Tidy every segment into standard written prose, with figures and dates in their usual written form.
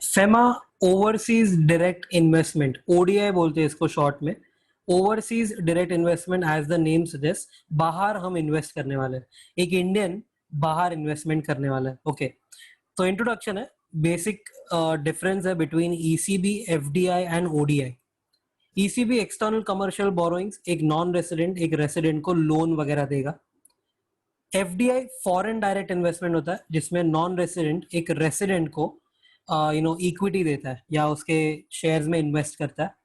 FEMA overseas direct investment, ODI बोलते हैं इसको शॉर्ट में। Overseas direct investment as the name suggest, बाहर हम इन्वेस्ट करने वाले हैं, एक इंडियन बाहर इन्वेस्टमेंट करने वाला है। ओके, तो इंट्रोडक्शन है, बेसिक डिफरेंस है between ECB, FDI and ODI. ECB external commercial borrowings, एक नॉन रेसिडेंट एक रेसिडेंट को लोन वगैरह देगा। एफडीआई फॉरेन डायरेक्ट इन्वेस्टमेंट होता है, जिसमें नॉन रेसिडेंट एक रेसिडेंट को इक्विटी देता है या उसके शेयर्स में इन्वेस्ट करता है।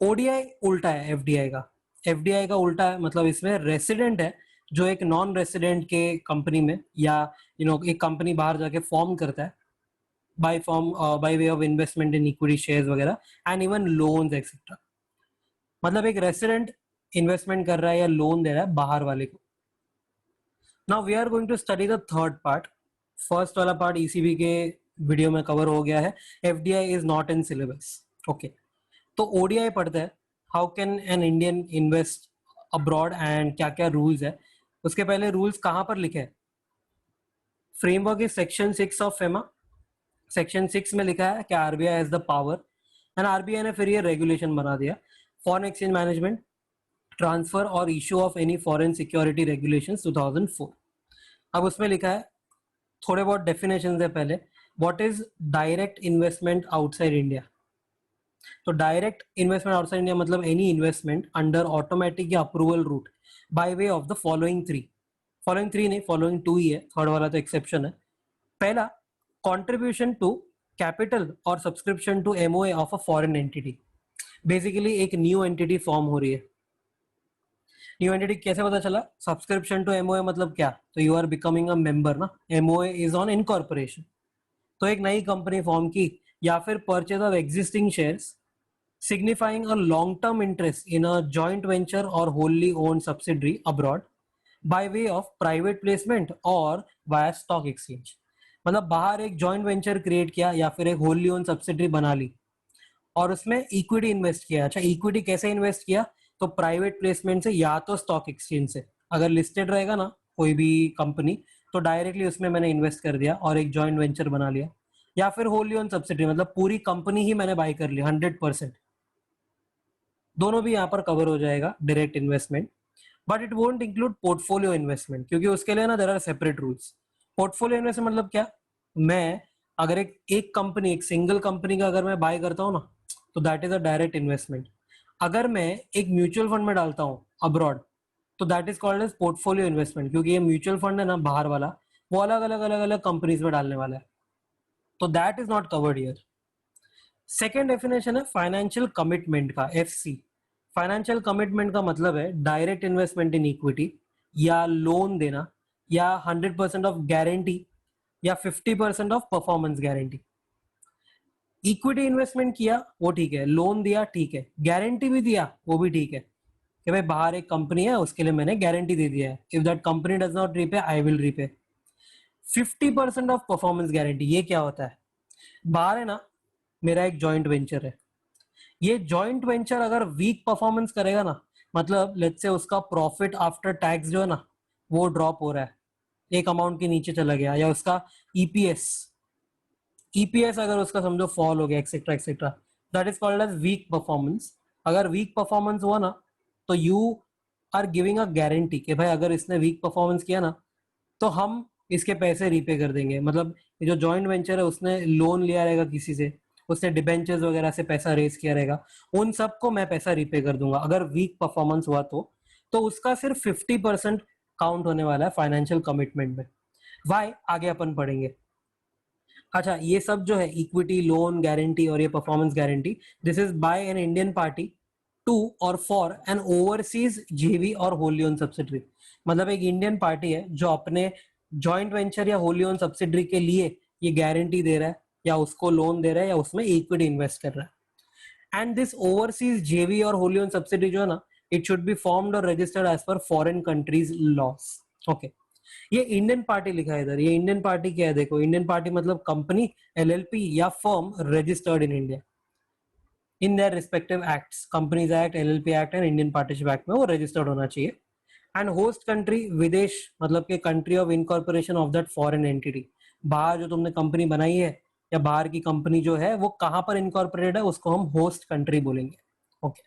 ओडीआई उल्टा है एफडीआई का। एफडीआई का उल्टा है, मतलब इसमें रेसिडेंट है जो एक नॉन रेसिडेंट के कंपनी में या एक कंपनी बाहर जाके फॉर्म करता है bye way of investment in equity shares वगैरह एंड इवन लोन्स एक्सेट्रा। मतलब एक रेसिडेंट इन्वेस्टमेंट कर रहा है या लोन दे रहा है बाहर वाले को। Now we are going to study the third part. First वाला पार्ट ईसीबी के वीडियो में कवर हो गया है, FDI is not in syllabus. Okay, तो ओडीआई पढ़ते हैं, how can an Indian invest abroad and क्या क्या रूल्स है। उसके पहले रूल्स कहां पर लिखे हैं? Framework is section 6 of FEMA. Section 6 में लिखा है कि RBI has the power, and RBI ने फिर ये रेगुलेशन बना दिया, फॉरेन एक्सचेंज मैनेजमेंट, ट्रांसफर और issue of any foreign security regulations 2004। अब उसमें लिखा है, थोड़े बहुत डेफिनेशन है पहले। What is direct investment outside India? तो डायरेक्ट इन्वेस्टमेंट आउटसाइड इंडिया मतलब एनी इन्वेस्टमेंट अंडर ऑटोमेटिक या approval route by way of the following three. Following three नहीं, फॉलोइंग टू ही है, थर्ड वाला तो एक्सेप्शन है। पहला, कंट्रीब्यूशन टू कैपिटल और subscription to MOA of a foreign entity. Basically एक न्यू एंटिटी फॉर्म हो रही है। न्यू एंटिटी कैसे पता चला? सब्सक्रिप्शन टू एमओए मतलब क्या? तो you are becoming a member ना, एमओए इज ऑन इनकॉर्पोरेशन। तो एक नई कंपनी फॉर्म की, या फिर purchase of existing shares signifying a long-term interest in a joint venture or wholly owned subsidiary abroad by way of private placement or via stock exchange। मतलब बाहर एक joint venture create किया या फिर एक होली ओन सब्सिडरी बना ली और उसमें इक्विटी इन्वेस्ट किया। अच्छा, इक्विटी कैसे इन्वेस्ट किया? तो प्राइवेट प्लेसमेंट से या तो स्टॉक एक्सचेंज से, अगर लिस्टेड रहेगा ना कोई भी कंपनी तो डायरेक्टली उसमें मैंने इन्वेस्ट कर दिया और एक जॉइंट वेंचर बना लिया, या फिर होली ओन सब्सिडरी मतलब पूरी कंपनी ही मैंने बाय कर ली 100%। दोनों भी यहाँ पर कवर हो जाएगा direct investment, but it won't include portfolio investment, क्योंकि उसके लिए ना there are separate rules. Portfolio investment मतलब क्या? मैं अगर एक कंपनी, एक सिंगल कंपनी का अगर मैं बाय करता हूँ ना, तो that is a direct investment. अगर मैं एक म्यूचुअल फंड में डालता हूँ अब्रॉड, तो that is called as portfolio investment, क्योंकि ये म्यूचुअल फंड है ना बाहर वाला, वो अलग अलग कंपनीज में डालने वाला है, तो that is not covered here. Second definition है फाइनेंशियल कमिटमेंट का, एफसी। फाइनेंशियल कमिटमेंट का मतलब है डायरेक्ट इन्वेस्टमेंट इन इक्विटी या लोन देना, या 100% ऑफ गारंटी या 50% of performance guarantee. Equity investment किया वो ठीक है, लोन दिया ठीक है, गारंटी भी दिया वो भी ठीक है कि भाई बाहर एक कंपनी है उसके लिए मैंने गारंटी दे दिया है, if that company does not repay I will repay. 50% of performance guarantee, ये क्या होता है? बाहर है ना मेरा एक जॉइंट वेंचर है, ये जॉइंट वेंचर अगर वीक परफॉर्मेंस करेगा ना, मतलब लेट्स से उसका प्रॉफिट आफ्टर टैक्स जो है ना वो ड्रॉप हो रहा है, एक अमाउंट के नीचे चला गया, या उसका ईपीएस ईपीएस अगर उसका समझो फॉल हो गया etcetera etcetera, that is called as weak performance. अगर वीक परफॉर्मेंस हुआ ना तो you are giving a guarantee कि भाई अगर इसने वीक परफॉर्मेंस किया ना तो हम इसके पैसे रीपे कर देंगे। मतलब ये जो जॉइंट वेंचर है उसने लोन लिया रहेगा किसी से, उसने डिबेंचर्स वगैरह से पैसा रेज किया रहेगा, उन सबको मैं पैसा रीपे कर दूंगा अगर वीक परफॉर्मेंस हुआ तो उसका सिर्फ 50% काउंट होने वाला है फाइनेंशियल कमिटमेंट में। वाई आगे अपन पढ़ेंगे। अच्छा, ये सब जो है इक्विटी, लोन, गारंटी और ये performance guarantee, this is by an Indian party to और फॉर एन ओवरसीज जेवी और होली ओन सब्सिडरी। मतलब एक इंडियन पार्टी है जो अपने जॉइंट वेंचर या होली ओन सब्सिडरी के लिए ये गारंटी दे रहा है या उसको लोन दे रहा है या उसमें इक्विटी इन्वेस्ट कर रहा है। एंड दिस ओवरसीज जेवी और होली ओन सब्सिडरी जो है ना, इट शुड बी फॉर्म्ड और registered as per foreign countries laws. Okay, ये इंडियन पार्टी लिखा है इधर, ये इंडियन पार्टी क्या है देखो, इंडियन पार्टी मतलब कंपनी, एलएलपी या firm registered in India in their respective acts, companies act, LLP act and Indian partnership act में वो रजिस्टर्ड होना चाहिए। एंड होस्ट कंट्री विदेश मतलब के country of incorporation of that foreign entity, बाहर जो तुमने कंपनी बनाई है या बाहर की कंपनी जो है वो कहां पर इनकॉर्पोरेटेड है उसको हम होस्ट कंट्री बोलेंगे। ओके,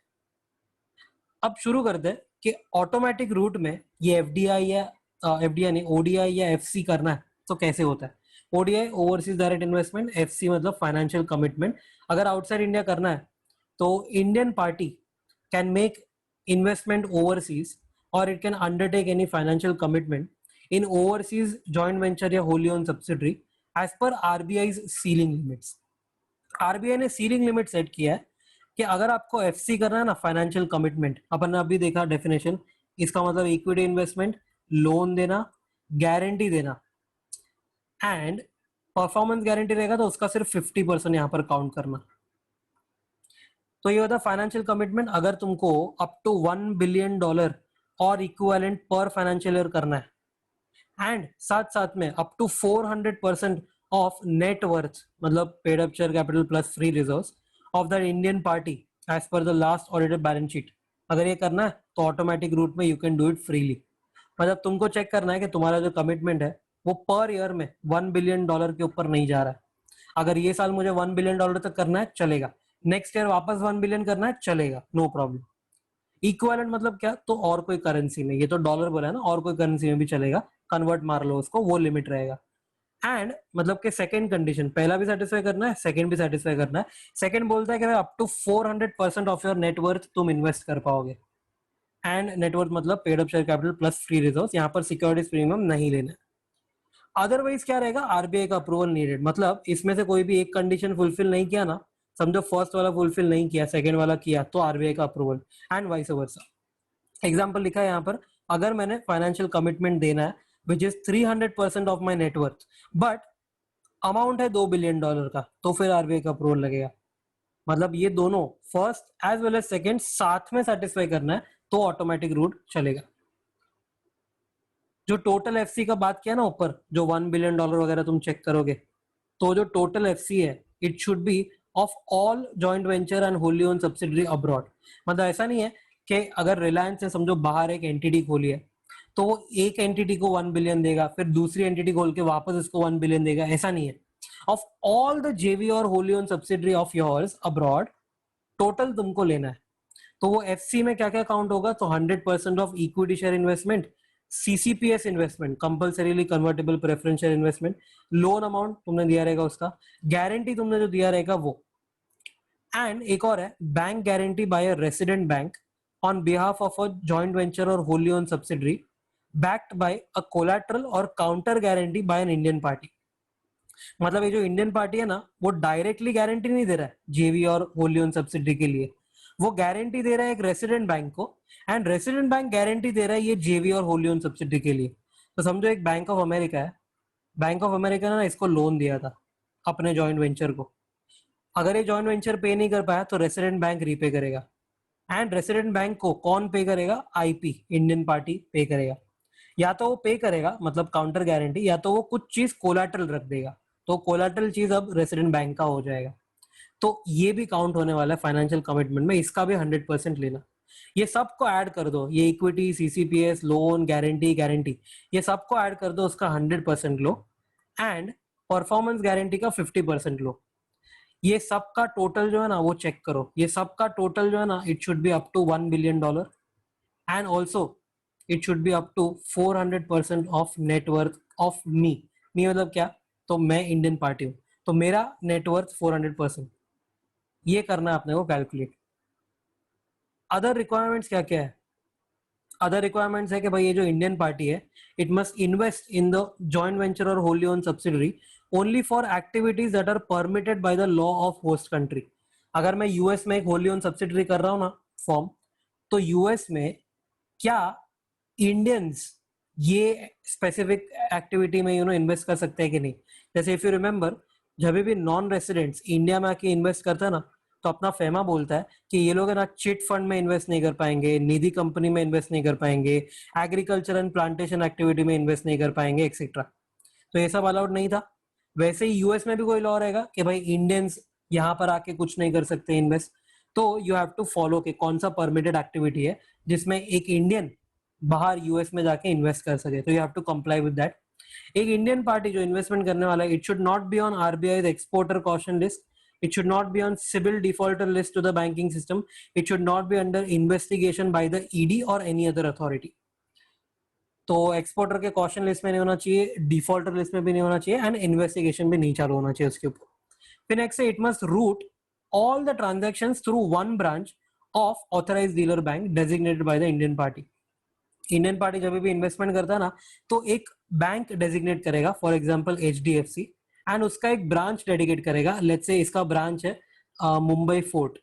अब शुरू करते हैं कि ऑटोमेटिक रूट में ये एफडीआई या एफडीआई नहीं ओडीआई या एफसी करना है तो कैसे होता है। ODI overseas direct investment, FC मतलब फाइनेंशियल कमिटमेंट। अगर आउटसाइड इंडिया करना है तो Indian party can make investment overseas और it can undertake any financial commitment in overseas joint venture या wholly owned subsidiary as per RBI ceiling limits. RBI ने ceiling limit set किया है कि अगर आपको एफसी करना है ना, फाइनेंशियल कमिटमेंट, अपन ने अभी देखा डेफिनेशन, इसका मतलब इक्विटी इन्वेस्टमेंट, लोन देना, गारंटी देना एंड परफॉर्मेंस गारंटी रहेगा तो उसका सिर्फ 50% यहाँ पर काउंट करना। तो ये होता है फाइनेंशियल कमिटमेंट अगर तुमको अप टू $1 बिलियन और इक्विवेलेंट पर फाइनेंशियल ईयर करना है एंड साथ साथ में up to 400% of net worth मतलब paid up share capital plus free reserves of the Indian party as per the last audited balance sheet. अगर ये करना है तो ऑटोमेटिक रूट में you can do it freely. मतलब तुमको चेक करना है कि तुम्हारा जो कमिटमेंट है वो पर ईयर में $1 बिलियन के ऊपर नहीं जा रहा है। अगर ये साल मुझे $1 बिलियन तक करना है चलेगा, नेक्स्ट ईयर वापस 1 बिलियन करना है चलेगा, नो प्रॉब्लम। इक्विवेलेंट मतलब क्या, तो और कोई करेंसी में, ये तो डॉलर बोला है ना, और कोई करेंसी में भी चलेगा, कन्वर्ट मार लो उसको, वो लिमिट रहेगा। एंड मतलब कि सेकंड कंडीशन, पहला भी सेटिस्फाई करना है, सेकंड भी सेटिस्फाई करना है। सेकंड बोलता है कि up to 400% of your net worth तुम इन्वेस्ट कर पाओगे एंड नेटवर्थ मतलब paid up share capital plus free reserves, यहाँ पर सिक्योरिटीज प्रीमियम नहीं लेना है। अदरवाइज क्या रहेगा, आरबीआई का अप्रूवल नीडेड, मतलब इसमें से कोई भी एक कंडीशन फुलफिल नहीं किया ना, समझो फर्स्ट वाला फुलफिल नहीं किया सेकंड वाला किया तो आरबीआई का approval and vice versa. Example लिखा है यहाँ पर, अगर मैंने फाइनेंशियल कमिटमेंट देना है which is 300% of my net worth but amount है $2 बिलियन का, तो फिर आरबीआई का अप्रूवल लगेगा। मतलब ये दोनों first as well as second साथ में सेटिस्फाई करना है तो ऑटोमेटिक रूट चलेगा। जो टोटल एफसी का बात किया ना ऊपर, जो $1 बिलियन वगैरह तुम चेक करोगे, तो जो टोटल एफसी है it should B of all joint venture and Holi owned subsidiary abroad. मतलब ऐसा नहीं है कि अगर रिलायंस ने समझो बाहर एक एंटिटी खोली है तो वो एक एंटिटी को 1 बिलियन देगा, फिर दूसरी एंटिटी खोल के वापस इसको 1 बिलियन देगा, ऐसा नहीं है। ऑफ ऑल द जेवी और wholly owned subsidiary of yours abroad total तुमको लेना है। तो वो एफसी में क्या क्या काउंट होगा, तो 100% of equity share investment, CCPS investment compulsorily convertible preference share investment, loan amount तुमने दिया रहेगा उसका, गारंटी तुमने जो दिया रहेगा वो, एंड एक और है bank guarantee by a resident bank on behalf of a joint venture और wholly owned subsidiary backed by a collateral और counter guarantee by an Indian party. मतलब ये जो इंडियन पार्टी है ना वो डायरेक्टली गारंटी नहीं दे रहा है जेवी और होली ओन सब्सिडरी के लिए, वो गारंटी दे रहा है एक रेसिडेंट बैंक को एंड रेसिडेंट बैंक गारंटी दे रहा है ये जेवी और होली ओन सब्सिडरी के लिए। तो समझो एक बैंक ऑफ अमेरिका है, बैंक ऑफ अमेरिका ने ना इसको लोन दिया था अपने जॉइंट वेंचर को, अगर ये जॉइंट वेंचर पे नहीं कर पाया तो रेसिडेंट बैंक रीपे करेगा एंड रेसिडेंट बैंक को कौन पे करेगा, आईपी इंडियन पार्टी पे करेगा। या तो वो पे करेगा मतलब काउंटर गारंटी, या तो वो कुछ चीज कोलैटरल रख देगा, तो कोलैटरल चीज अब रेसिडेंट बैंक का हो जाएगा। तो ये भी काउंट होने वाला है फाइनेंशियल कमिटमेंट में, इसका भी 100% लेना। ये सबको ऐड कर दो, ये इक्विटी, सीसीपीएस, लोन, गारंटी, गारंटी, ये सबको ऐड कर दो, उसका 100% लो एंड परफॉर्मेंस गारंटी का 50% लो। ये सबका टोटल जो है ना वो चेक करो, ये सबका टोटल जो है ना it should be up to $1 billion and also it should be up to 400% of net worth of me. Me मतलब क्या, तो मैं इंडियन पार्टी हूँ तो मेरा नेटवर्थ 400%, ये करना है अपने को कैलकुलेट। अदर रिक्वायरमेंट्स क्या क्या है, अदर रिक्वायरमेंट्स है कि भाई ये जो इंडियन पार्टी है it must invest in the joint venture और wholly owned subsidiary only for activities that are permitted by the law of host country. अगर मैं यूएस में एक होली ओन सब्सिडरी कर रहा हूँ ना फॉर्म, तो यूएस में क्या इंडियंस ये स्पेसिफिक एक्टिविटी में इन्वेस्ट कर सकते हैं कि नहीं। जैसे इफ यू रिमेंबर, जब भी नॉन रेसिडेंट्स इंडिया में आके इन्वेस्ट करता है ना, तो अपना फेमा बोलता है कि ये लोग है ना चिट फंड में इन्वेस्ट नहीं कर पाएंगे, निधि कंपनी में इन्वेस्ट नहीं कर पाएंगे, एग्रीकल्चर एंड प्लांटेशन एक्टिविटी में इन्वेस्ट नहीं कर पाएंगे एक्सेट्रा। तो ये सब अलाउड नहीं था। वैसे ही यूएस में भी कोई लॉ रहेगा कि भाई इंडियंस यहाँ पर आके कुछ नहीं कर सकते इन्वेस्ट, तो यू हैव टू फॉलो कि कौन सा परमिटेड एक्टिविटी है जिसमें एक इंडियन बाहर यूएस में जाके इन्वेस्ट कर सके, तो you have to comply with that. एक इंडियन पार्टी जो इन्वेस्टमेंट करने वाला है, it should not be on RBI exporter caution list, it should not be on CIBIL defaulter list to the banking system, it should not be under investigation by the ED or any other authority. तो exporter के caution list में नहीं होना चाहिए, defaulter list में भी नहीं होना चाहिए, एंड इन्वेस्टिगेशन भी नहीं चालू होना चाहिए उसके ऊपर. फिर नेक्स्ट है, it must route all the transactions through one branch of authorized dealer bank designated by the Indian party. Indian party जब भी इन्वेस्टमेंट करता है ना, तो एक बैंक डेजिग्नेट करेगा, फॉर एग्जांपल HDFC, एंड उसका एक ब्रांच डेडिकेट करेगा. लेट्स से इसका ब्रांच है मुंबई फोर्ट,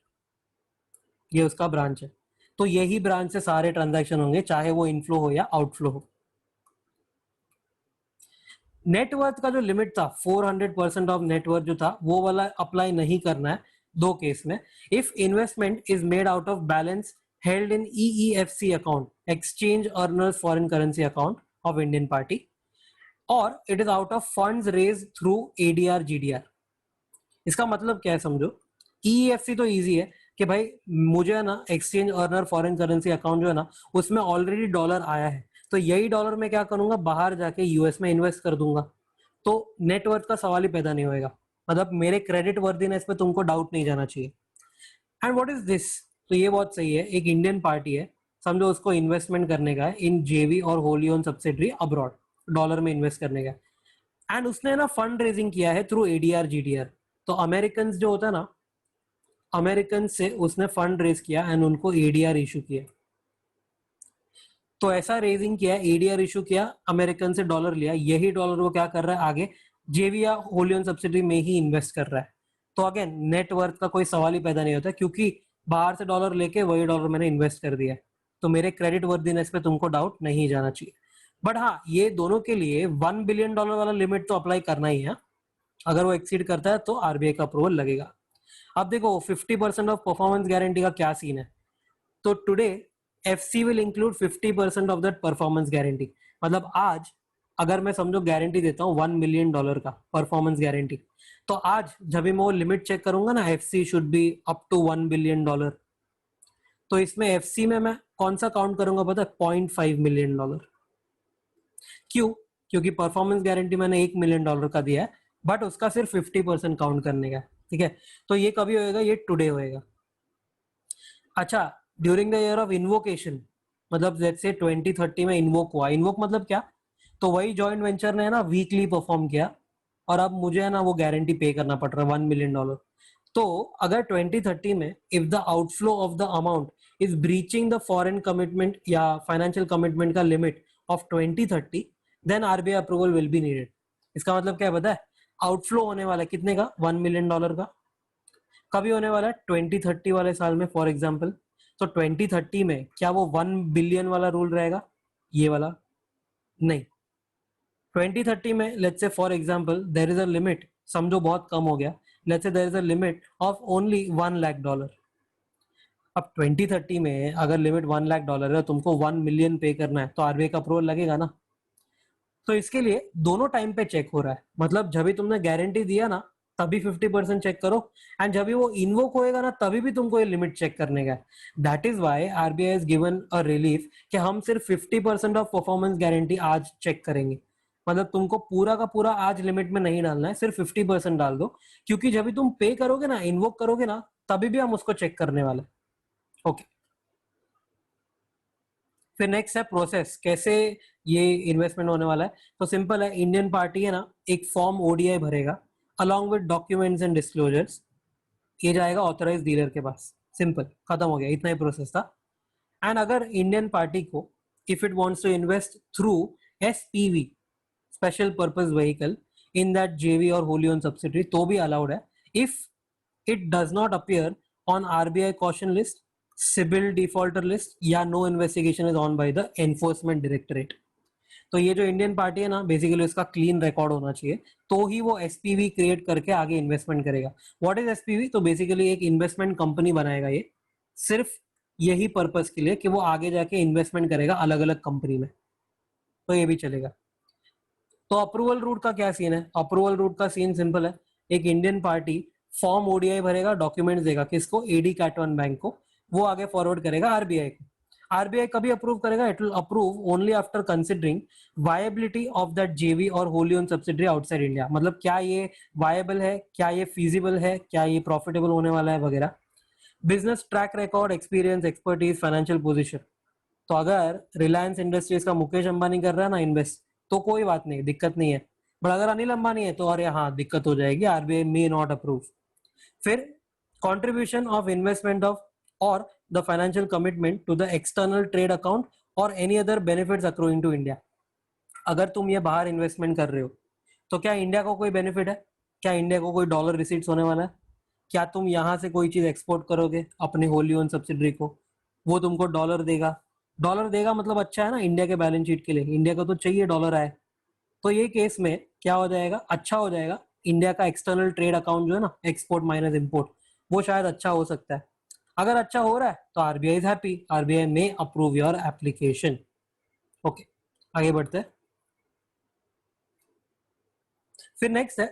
ये उसका ब्रांच है, तो यही ब्रांच से सारे ट्रांजैक्शन होंगे, चाहे वो इनफ्लो हो या आउटफ्लो हो. नेटवर्थ का जो लिमिट था 400% ऑफ नेटवर्थ जो था, वो वाला अप्लाई नहीं करना है दो केस में. If investment is made out of balance held in EEFC account, exchange earners foreign currency account of Indian party, or it is out of funds raised through ADR GDR. इसका मतलब क्या है समझो. EEFC तो easy है कि भाई मुझे है ना exchange earner foreign currency account जो है ना, उसमें ऑलरेडी डॉलर आया है, तो यही डॉलर में क्या करूंगा, बाहर जाके यूएस में इन्वेस्ट कर दूंगा, तो नेटवर्थ का सवाल ही पैदा नहीं होएगा. मतलब मेरे क्रेडिट वर्दीनेस पे तुमको डाउट नहीं जाना चाहिए. एंड व्हाट इज दिस, तो ये बहुत सही है. एक इंडियन पार्टी है, समझो उसको इन्वेस्टमेंट करने का है इन जेवी और wholly owned subsidiary abroad, dollar में इन्वेस्ट करने का, एंड उसने ना फंड रेजिंग किया है थ्रू एडीआर जीडीआर. तो अमेरिकन जो होता है ना, अमेरिकन से उसने फंड रेज किया एंड उनको एडीआर इशू किया. तो ऐसा रेजिंग किया, एडीआर इशू किया, अमेरिकन से डॉलर लिया, यही डॉलर वो क्या कर रहा है आगे जेवी या होली ओन सब्सिडरी में ही इन्वेस्ट कर रहा है. तो अगेन नेटवर्थ का कोई सवाल ही पैदा नहीं होता, क्योंकि बाहर से डॉलर लेके वही डॉलर मैंने इन्वेस्ट कर दिया है, तो मेरे क्रेडिट वर्दीनेस पे तुमको डाउट नहीं जाना चाहिए. बट हाँ, ये दोनों के लिए $1 बिलियन वाला लिमिट तो अप्लाई करना ही है. अगर वो एक्सीड करता है तो आरबीआई का अप्रूवल लगेगा. अब देखो 50% ऑफ परफॉर्मेंस गारंटी का क्या सीन है. तो today FC will include 50% of that performance guarantee. मतलब आज अगर मैं समझो गारंटी देता हूँ $1 मिलियन का परफॉर्मेंस गारंटी, तो आज जब भी मैं वो लिमिट चेक करूंगा ना, FC should be up to $1 billion, तो इसमें एफसी में मैं कौन सा काउंट करूंगा पता है, $0.5 मिलियन. क्यों? क्योंकि परफॉर्मेंस गारंटी मैंने $1 मिलियन का दिया है, बट उसका सिर्फ 50% काउंट करने का. ठीक है, तो ये कभी होएगा, ये टुडे होएगा. अच्छा, during the year of invocation, मतलब लेट्स से 2030 में इन्वोक हुआ. इन्वोक मतलब क्या, तो वही जॉइंट वेंचर ने ना वीकली परफॉर्म किया, और अब मुझे है ना वो गारंटी पे करना पड़ रहा है $1 मिलियन. तो अगर 2030 में if the outflow of the amount is breaching the foreign commitment या फाइनेंशियल कमिटमेंट का limit of 2030, then RBI approval will be needed. इसका मतलब क्या है पता है, आउटफ्लो होने वाला है कितने का, $1 मिलियन का. कभी होने वाला है 2030 वाले साल में फॉर एग्जाम्पल. तो 2030 में क्या वो 1 बिलियन वाला रूल रहेगा, ये वाला नहीं. 2030 में let's say for example there is a limit, समझो बहुत कम हो गया, let's say there is a limit of only $1 lakh. अब 2030 में अगर लिमिट $1 लाख है, तुमको 1 मिलियन पे करना है, तो आरबीआई का अप्रूवल लगेगा ना. तो इसके लिए दोनों टाइम पे चेक हो रहा है. मतलब जब भी तुमने गारंटी दिया ना, तभी 50% चेक करो, एंड जब भी वो इन्वोक होएगा ना, तभी भी तुमको ये लिमिट चेक करने का है. That is why RBI has given a relief कि हम सिर्फ 50% ऑफ परफॉर्मेंस गारंटी आज चेक करेंगे. मतलब तुमको पूरा का पूरा आज लिमिट में नहीं डालना है, सिर्फ 50% डाल दो, क्योंकि जब भी तुम पे करोगे ना, इन्वोक करोगे ना, तभी भी हम उसको चेक करने वाले. ओके, फिर नेक्स्ट है प्रोसेस, कैसे ये इन्वेस्टमेंट होने वाला है. तो सिंपल है, इंडियन पार्टी है ना, एक फॉर्म ओडीआई भरेगा along with documents and disclosures. ये जाएगा ऑथराइज डीलर के पास. सिंपल, खत्म हो गया, इतना ही प्रोसेस था. एंड अगर इंडियन पार्टी को if it wants to invest through SPV, special purpose vehicle, in that JV और होली ओन सब्सिडरी, तो भी अलाउड है, if it does not appear on RBI caution list, CIBIL defaulter list, या no investigation is on by the enforcement directorate. तो ये जो Indian party है ना, बेसिकली इसका क्लीन रिकॉर्ड होना चाहिए, तो ही वो एसपीवी क्रिएट करके आगे इन्वेस्टमेंट करेगा. व्हाट इज एसपीवी, तो बेसिकली एक इन्वेस्टमेंट कंपनी बनाएगा ये, सिर्फ यही पर्पस के लिए कि वो आगे जाके इन्वेस्टमेंट करेगा अलग अलग कंपनी में, तो ये भी चलेगा. तो अप्रूवल रूट का क्या सीन है, अप्रूवल रूट का सीन सिंपल है. एक इंडियन पार्टी फॉर्म ओडीआई भरेगा, डॉक्यूमेंट्स देगा किसको, एडी कैटवन बैंक को, वो आगे फॉरवर्ड करेगा आरबीआई को. आरबीआई कभी अप्रूव करेगा, it will approve only after considering viability of that JV और wholly owned subsidiary outside India. मतलब क्या ये वायबल है, क्या ये फीजिबल है, क्या ये प्रॉफिटेबल होने वाला है वगैरह। Business track record, experience, expertise, financial position. तो अगर रिलायंस इंडस्ट्रीज का मुकेश अंबानी कर रहा है ना इन्वेस्ट, तो कोई बात नहीं, दिक्कत नहीं है। बट अगर अनिल अंबानी है तो अरे हाँ दिक्कत हो जाएगी, आरबीआई मे नॉट अप्रूव। फिर contribution of investment of or the financial commitment to the external trade account or any other benefits accruing to India। अगर तुम ये बाहर इन्वेस्टमेंट कर रहे हो तो क्या इंडिया को कोई बेनिफिट है? क्या इंडिया को कोई डॉलर रिसीट्स होने वाला है? क्या तुम यहाँ से कोई चीज एक्सपोर्ट करोगे अपने होली ओन सब्सिडरी को, वो तुमको डॉलर देगा? डॉलर देगा मतलब अच्छा है ना इंडिया के बैलेंस शीट के लिए, इंडिया को तो चाहिए डॉलर आए। तो ये केस में क्या हो जाएगा, अच्छा हो जाएगा, इंडिया का एक्सटर्नल ट्रेड अकाउंट जो है ना, एक्सपोर्ट माइनस इंपोर्ट, वो शायद अच्छा हो सकता है। अगर अच्छा हो रहा है तो RBI is happy, RBI may approve your application. Okay, आगे बढ़ते हैं। फिर नेक्स्ट है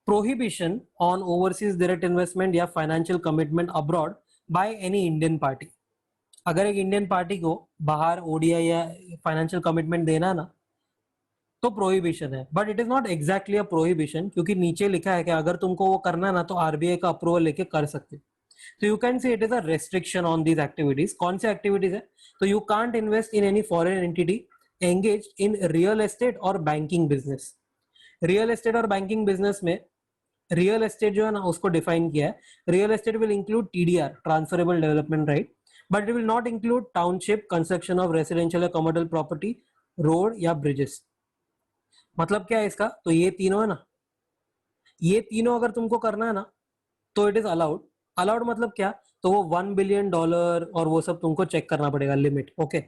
prohibition on overseas direct investment या financial commitment abroad by any Indian party. अगर एक इंडियन पार्टी को बाहर ओडीआई या फाइनेंशियल कमिटमेंट देना है ना, तो प्रोहिबिशन है। But it is not exactly a prohibition, क्योंकि नीचे लिखा है कि अगर तुमको वो करना है ना तो आरबीआई का अप्रूवल लेके कर सकते। तो you can say it is a restriction on these activities. कौन से एक्टिविटीज है? तो you can't invest in any foreign entity engaged in real estate और बैंकिंग बिजनेस। रियल एस्टेट और बैंकिंग बिजनेस में रियल एस्टेट जो है ना उसको डिफाइन किया है। Real estate will include TDR, transferable development right, but it will not include township, construction of residential या कमर्शियल प्रॉपर्टी, रोड या ब्रिजेस। मतलब क्या है इसका? तो ये तीनों है ना, ये तीनों अगर तुमको करना है ना तो इट इज अलाउड। अलाउड मतलब क्या? तो वो $1 बिलियन और वो सब तुमको चेक करना पड़ेगा लिमिट। ओके,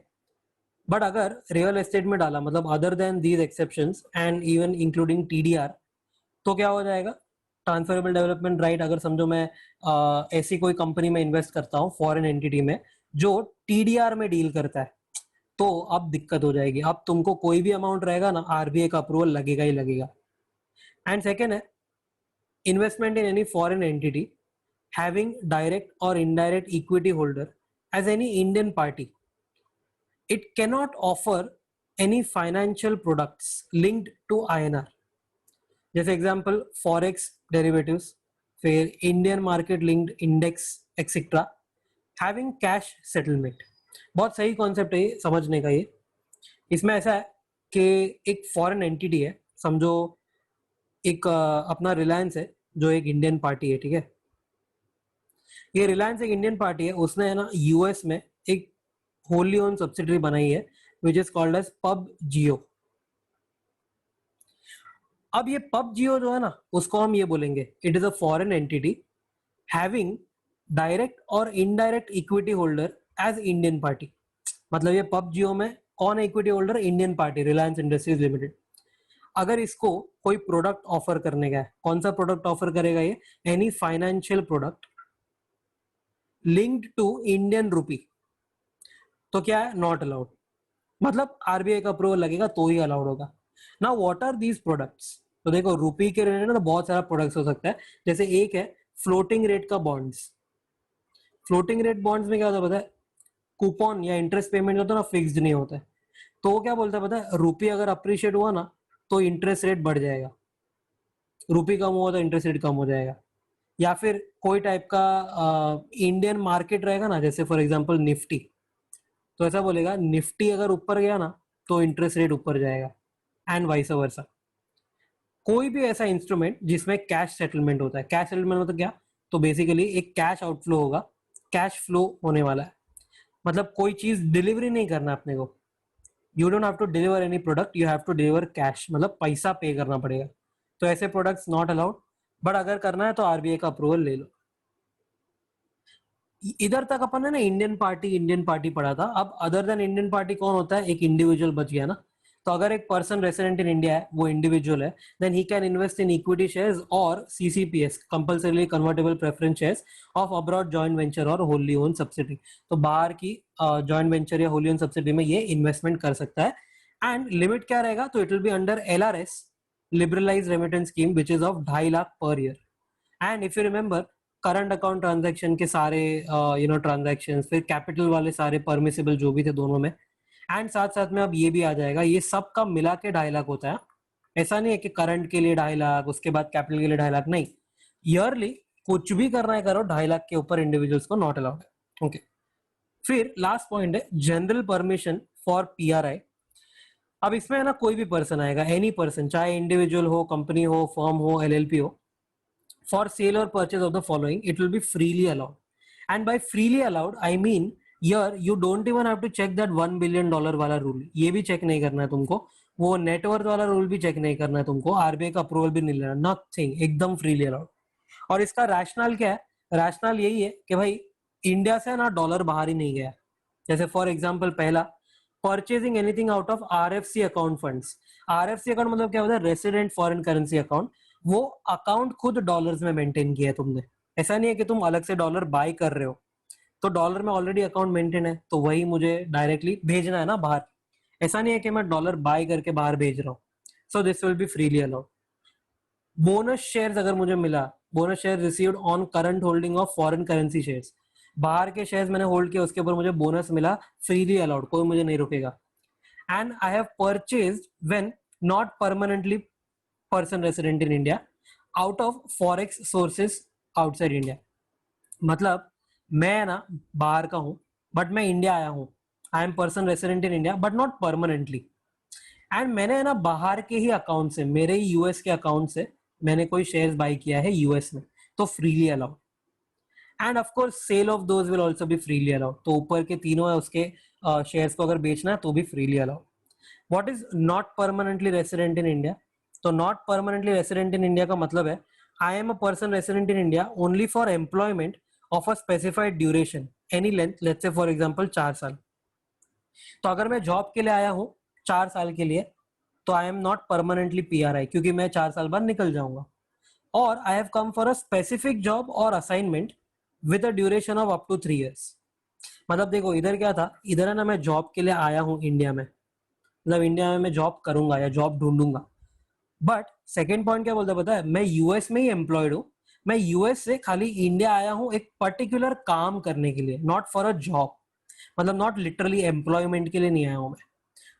बट अगर रियल एस्टेट में डाला मतलब other than these exceptions and even including TDR, तो क्या हो जाएगा? Transferable development right. अगर समझो मैं ऐसी कोई कंपनी में इन्वेस्ट करता हूँ फॉरेन एंटिटी में जो टीडीआर में डील करता है, तो अब दिक्कत हो जाएगी। अब तुमको कोई भी अमाउंट रहेगा ना, आरबीआई का अप्रूवल लगेगा ही लगेगा। एंड सेकेंड है investment in any foreign entity having direct or indirect equity holder as any Indian party. It cannot offer any financial products linked to INR. जैसे एग्जांपल फॉरेक्स डेरिवेटिव्स, फिर Indian market linked index etcetera, having cash settlement. बहुत सही concept है ये समझने का। ये इसमें ऐसा है कि एक फॉरेन एंटिटी है, समझो एक अपना रिलायंस है जो एक इंडियन पार्टी है, ठीक है। ये रिलायंस एक इंडियन पार्टी है, उसने है ना यूएस में एक होली ओन सब्सिडरी बनाई है विच इज कॉल्ड एज पब जियो। अब ये पब जियो जो है ना उसको हम ये बोलेंगे it is a foreign entity having direct और indirect equity holder as Indian party. मतलब ये पब जियो में कौन है equity holder? Indian party, Reliance Industries Limited. अगर इसको कोई प्रोडक्ट ऑफर करने का है, कौन सा प्रोडक्ट ऑफर करेगा ये? Any financial product linked to Indian rupee, तो क्या है? Not allowed. मतलब आरबीआई का अप्रूवल लगेगा तो ही अलाउड होगा। ना व्हाट आर दीज प्रोडक्ट्स? तो देखो रूपी के रिलेटेड ना बहुत सारा प्रोडक्ट्स हो सकता है। जैसे एक है फ्लोटिंग रेट का बॉन्ड्स। फ्लोटिंग रेट बॉन्ड्स में क्या होता है पता है? कूपन या इंटरेस्ट पेमेंट होता है ना, फिक्स्ड नहीं होता है। तो वो क्या बोलता है पता है? रूपी अगर अप्रिशिएट हुआ ना तो इंटरेस्ट रेट बढ़ जाएगा, रूपी कम हुआ तो इंटरेस्ट रेट कम हो जाएगा। या फिर कोई टाइप का इंडियन मार्केट रहेगा ना, जैसे फॉर एग्जांपल निफ्टी, तो ऐसा बोलेगा निफ्टी अगर ऊपर गया ना तो इंटरेस्ट रेट ऊपर जाएगा, एंड वाइस वर्सा। कोई भी ऐसा इंस्ट्रूमेंट जिसमें कैश सेटलमेंट होता है। कैश सेटलमेंट मतलब क्या? तो बेसिकली एक कैश आउटफ्लो होगा, कैश फ्लो होने वाला है। मतलब कोई चीज डिलीवरी नहीं करना अपने को, you don't have to deliver any product, you have to deliver cash, मतलब पैसा पे करना पड़ेगा। तो ऐसे प्रोडक्ट्स नॉट अलाउड। बट अगर करना है तो आरबीआई का अप्रूवल ले लो। इधर तक अपन ने ना इंडियन पार्टी पढ़ा था। अब अदर देन इंडियन पार्टी कौन होता है? एक इंडिविजुअल बच गया ना। तो अगर एक पर्सन रेसिडेंट इन इंडिया है, वो इंडिविजुअल है, then he can invest in equity shares और CCPS, compulsorily convertible preference shares of abroad joint venture और होली ओन सब्सिडी। तो बाहर की जॉइंट वेंचर या होली ओन सब्सिडी में ये इन्वेस्टमेंट कर सकता है। एंड लिमिट क्या रहेगा? तो it will be under LRS, liberalise remittance scheme, which is of 2.5 lakh per year. And if you remember, current account transaction के सारे ट्रांजैक्शन, फिर कैपिटल वाले सारे परमिसिबल जो भी थे दोनों में, एंड साथ साथ में अब ये भी आ जाएगा, ये सब का मिला के 2.5 लाख होता है। ऐसा नहीं है कि करंट के लिए 2.5 लाख, उसके बाद कैपिटल के लिए 2.5 लाख, नहीं, ईयरली कुछ भी करना है करो, 2.5 लाख के ऊपर इंडिविजुअल्स को नॉट अलाउड है। ओके, फिर लास्ट पॉइंट है जनरल परमिशन फॉर पीआरआई। अब इसमें है ना कोई भी पर्सन आएगा, एनी पर्सन, चाहे इंडिविजुअल हो, कंपनी हो, फर्म हो, एलएलपी हो, for sale or purchase of the following, it will be freely allowed. And by freely allowed, I mean here you don't even have to check that $1 billion वाला rule, ये भी check नहीं करना है तुमको, वो नेटवर्थ वाला रूल भी चेक नहीं करना है तुमको, आरबीआई का अप्रूवल भी नहीं लेना, नथिंग, एकदम फ्रीली अलाउड। और इसका रैशनल क्या है? रैशनल यही है कि भाई इंडिया से ना डॉलर बाहर ही नहीं गया। जैसे फॉर एग्जांपल पहला, purchasing anything out of RFC account funds. RFC account मतलब क्या होता है? Resident foreign currency account. वो अकाउंट खुद डॉलर्स में मेंटेन किया है तुमने, ऐसा नहीं है कि तुम अलग से डॉलर बाय कर रहे हो, तो डॉलर में ऑलरेडी अकाउंट मेंटेन है, तो वही मुझे डायरेक्टली भेजना है ना बाहर। ऐसा नहीं है कि मैं डॉलर बाय करके बाहर भेज रहा हूँ। So this will be freely allowed. Bonus shares अगर मुझे मिला, bonus share received on current holding of foreign currency shares, बाहर के शेयर्स मैंने होल्ड किया, उसके ऊपर मुझे बोनस मिला, फ्रीली अलाउड, कोई मुझे नहीं रोकेगा। And I have purchased when not permanently person resident in India out of forex sources outside India. मतलब मैं ना बाहर का हूं, बट मैं इंडिया आया हूं, I am person resident in India but not permanently, and मैंने ना बाहर के ही अकाउंट से, मेरे ही यूएस के अकाउंट से मैंने कोई शेयर्स बाय किया है यूएस में, तो freely allowed. And of course sale of those will also be freely allowed, तो ऊपर के तीनों है उसके शेयर्स को अगर बेचना है तो भी freely allowed. What is not permanently resident in India? तो not permanently resident in India का मतलब है I am a person resident in India only for employment of a specified duration any length, let's say for example 4 साल। तो अगर मैं job के लिए आया हूं 4 साल के लिए, तो I am not permanently PRI, क्योंकि मैं 4 साल बाद निकल जाऊंगा। और I have come for a specific job और assignment with a duration of up to 3 years। मतलब देखो इधर क्या था, इधर है ना मैं जॉब के लिए आया हूँ इंडिया में, मतलब इंडिया में मैं जॉब करूंगा या जॉब ढूंढूंगा। बट सेकेंड पॉइंट क्या बोलता है पता है? मैं यूएस में ही एम्प्लॉयड हूँ, मैं यूएस से खाली इंडिया आया हूँ एक पर्टिकुलर काम करने के लिए, नॉट फॉर अ जॉब, मतलब नॉट लिटरली एम्प्लॉयमेंट के लिए नहीं आया हूँ मैं।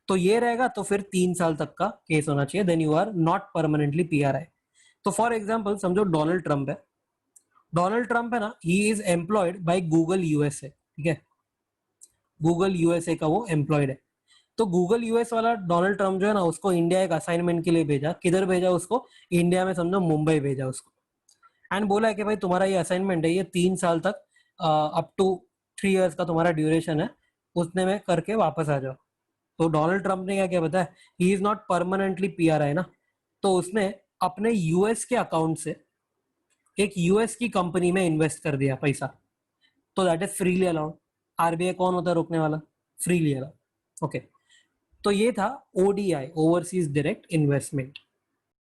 तो ये रहेगा, तो फिर 3 साल तक का केस होना चाहिए, then you are not permanently PRI. तो फॉर एग्जाम्पल समझो डोनाल्ड ट्रंप है, डोनाल्ड ट्रंप है ना, he is employed by Google USA, ठीक है, गूगल यूएसए का वो एम्प्लॉयड है। तो गूगल यूएस वाला डोनाल्ड ट्रंप जो है ना, उसको इंडिया एक असाइनमेंट के लिए भेजा, किधर भेजा उसको? इंडिया में, समझो मुंबई भेजा उसको, एंड बोला है कि भाई तुम्हारा ये असाइनमेंट है, ये 3 साल तक अप टू 3 years का तुम्हारा ड्यूरेशन है, उसने में करके वापस आ जाओ। तो डोनाल्ड ट्रंप ने क्या किया पता है? He is not permanently PRI ना, तो उसने अपने यूएस के अकाउंट से एक यूएस की कंपनी में इन्वेस्ट कर दिया पैसा, तो that is freely allowed. RBI कौन होता है रोकने वाला? Freely allowed. ओके, तो ये था ओडीआई, ओवरसीज डायरेक्ट इन्वेस्टमेंट।